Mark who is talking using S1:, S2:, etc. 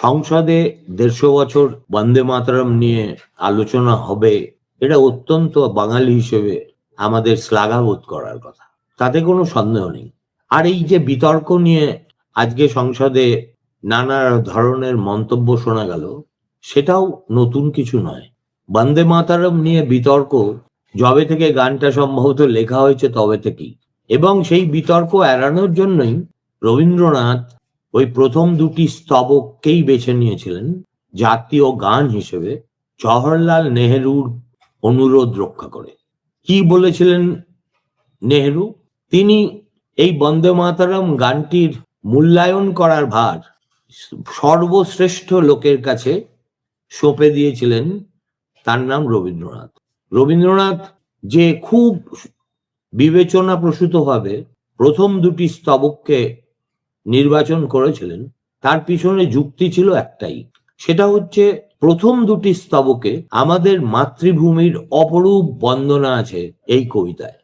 S1: সংসদে 150 বছর বন্দে মাতরম নিয়ে আলোচনা হবে, এটা অত্যন্ত বাঙালি হিসেবে আমাদের শ্লাঘাবোধ করার কথা, তাতে কোনো সন্দেহ নেই। আর এই যে বিতর্ক নিয়ে আজকে সংসদে নানা ধরনের মন্তব্য শোনা গেল, সেটাও নতুন কিছু নয়। বন্দে মাতরম নিয়ে বিতর্ক যবে থেকে গানটা সম্ভবত লেখা হয়েছে তবে থেকেই, এবং সেই বিতর্ক এড়ানোর জন্যই রবীন্দ্রনাথ ওই প্রথম দুটি স্তবককেই বেছে নিয়েছিলেন জাতীয় গান হিসেবে, জওহরলাল নেহেরুর অনুরোধ রক্ষা করে। কি বলেছিলেন নেহেরু? তিনি এই বন্দে মাতরম গানটির মূল্যায়ন করার ভার সর্বশ্রেষ্ঠ লোকের কাছে সঁপে দিয়েছিলেন, তার নাম রবীন্দ্রনাথ। রবীন্দ্রনাথ যে খুব বিবেচনাপ্রসূতভাবে প্রথম দুটি স্তবককে নির্বাচন করেছিলেন, তার পিছনে যুক্তি ছিল একটাই, সেটা হচ্ছে প্রথম দুটি স্তবকে আমাদের মাতৃভূমির অপরূপ বন্দনা আছে এই কবিতায়।